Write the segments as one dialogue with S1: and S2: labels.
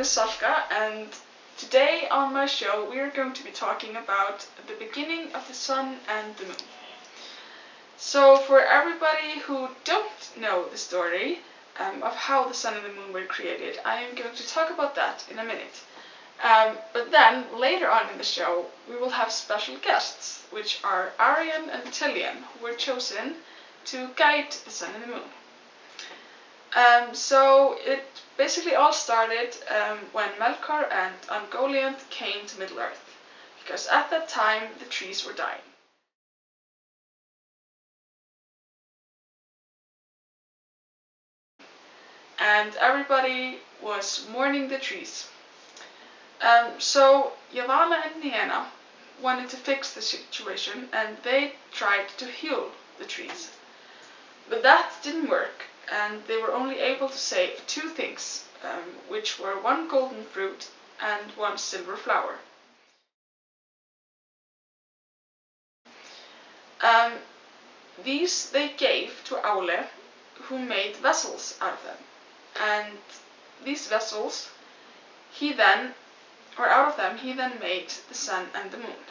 S1: is Salka, and today on my show we are going to be talking about the beginning of the sun and the moon. So for everybody who don't know the story of how the sun and the moon were created, I am going to talk about that in a minute. But then, later on in the show, we will have special guests, which are Aryan and Tolkien, who were chosen to guide the sun and the moon. So it basically all started when Melkor and Ungoliant came to Middle-earth, because at that time the trees were dying. And everybody was mourning the trees. So Yavanna and Nienna wanted to fix the situation, and they tried to heal the trees. But that didn't work, and they were only able to save two things, which were one golden fruit and one silver flower. These they gave to Aule, who made vessels out of them. And these vessels, out of them he then made the sun and the moon.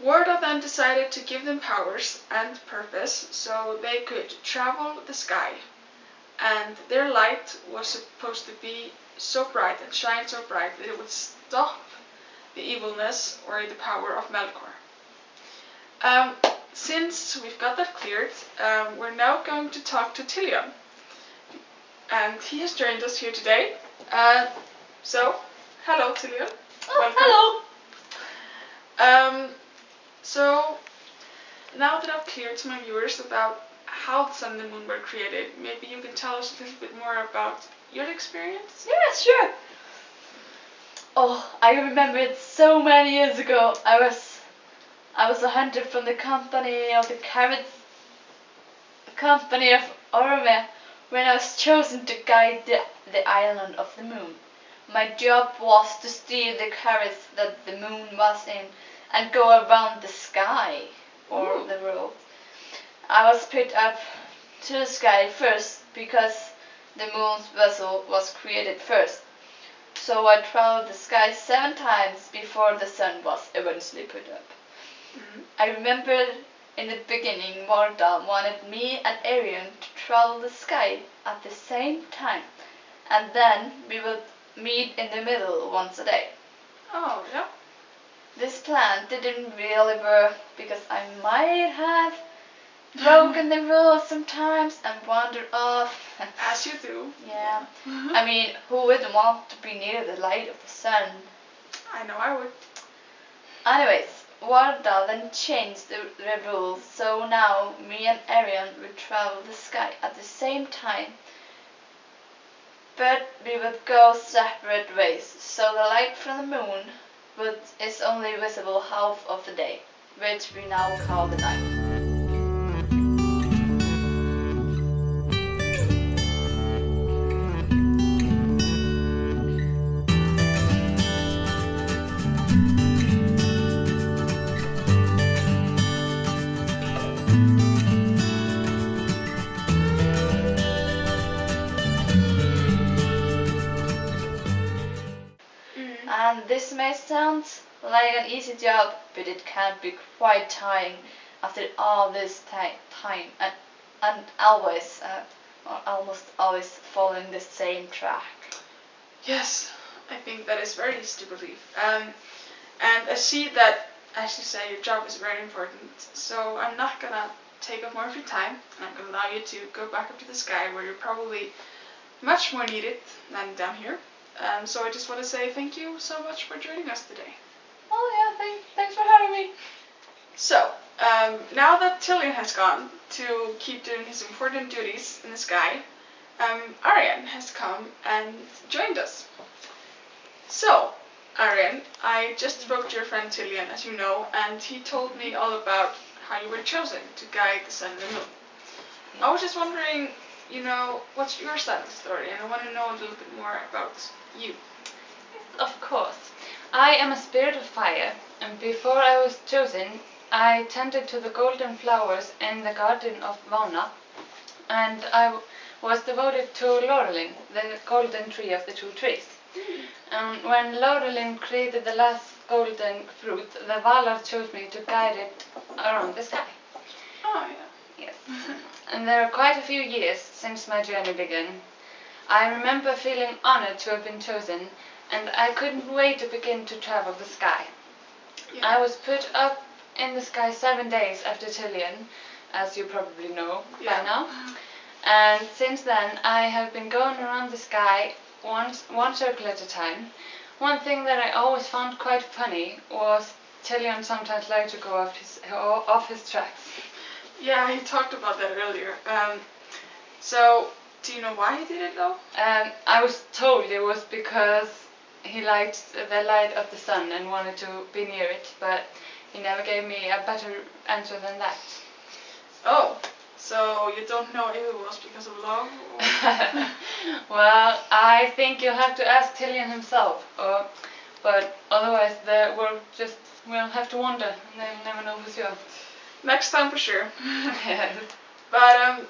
S1: Warda then decided to give them powers and purpose so they could travel the sky, and their light was supposed to be so bright and shine so bright that it would stop the evilness or the power of Melkor. Since we've got that cleared, we're now going to talk to Tolkien, and he has joined us here today. So, hello Tolkien.
S2: Oh,
S1: hello. So, now that I've cleared to my viewers about how the sun and the moon were created, maybe you can tell us a little bit more about your experience?
S2: Yeah, sure. Oh, I remember it so many years ago. I was a hunter from the company of Orme when I was chosen to guide the island of the moon. My job was to steer the carrots that the moon was in and go around the sky or the world. I was put up to the sky first because the moon's vessel was created first. So I traveled the sky 7 times before the sun was eventually put up.
S1: Mm-hmm.
S2: I remember in the beginning Warda wanted me and Arion to travel the sky at the same time, and then we would meet in the middle once a day.
S1: Oh, yeah.
S2: This plan didn't really work because I might have broken the rules sometimes and wandered off.
S1: As you do.
S2: Yeah. I mean, who wouldn't want to be near the light of the sun?
S1: I know I would.
S2: Anyways, Warda then changed the rules, so now me and Arion would travel the sky at the same time, but we would go separate ways, so the light from the moon is only visible half of the day, which we now call the night. And this may sound like an easy job, but it can be quite tiring after all this time and always, or almost always following the same track.
S1: Yes, I think that is very easy to believe. And I see that, as you say, your job is very important, so I'm not gonna take up more of your time, and I'm gonna allow you to go back up to the sky where you're probably much more needed than down here. So I just want to say thank you so much for joining us today.
S2: Oh yeah, thanks for having me.
S1: So, now that Tolkien has gone to keep doing his important duties in the sky, Aryan has come and joined us. So, Aryan, I just spoke to your friend Tolkien, as you know, and he told me all about how you were chosen to guide the sun and the moon. I was just wondering, what's your side of the story, and I want to know a little bit more about you.
S3: Of course. I am a spirit of fire, and before I was chosen, I tended to the golden flowers in the garden of Vana, and I was devoted to Laurelin, the golden tree of the two trees. When Laurelin created the last golden fruit, the Valar chose me to guide it around the sky.
S1: Oh, yeah.
S3: Yes. And there are quite a few years since my journey began. I remember feeling honored to have been chosen, and I couldn't wait to begin to travel the sky.
S1: Yeah.
S3: I was put up in the sky 7 days after Tolkien, as you probably know by now. And since then, I have been going around the sky one circle at a time. One thing that I always found quite funny was Tolkien sometimes liked to go off his tracks.
S1: Yeah, he talked about that earlier. So, do you know why he did it though?
S3: I was told it was because he liked the light of the sun and wanted to be near it, but he never gave me a better answer than that.
S1: Oh, so you don't know if it was because of love? Or...
S3: Well, I think you'll have to ask Tolkien himself, but otherwise we'll have to wonder, and never know for sure.
S1: Next time for sure.
S3: Yes.
S1: But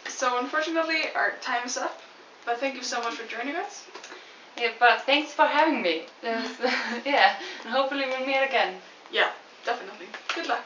S1: so unfortunately our time is up. But thank you so much for joining us.
S3: Yeah, but thanks for having me. Yeah, and hopefully we'll meet again.
S1: Yeah, definitely. Good luck.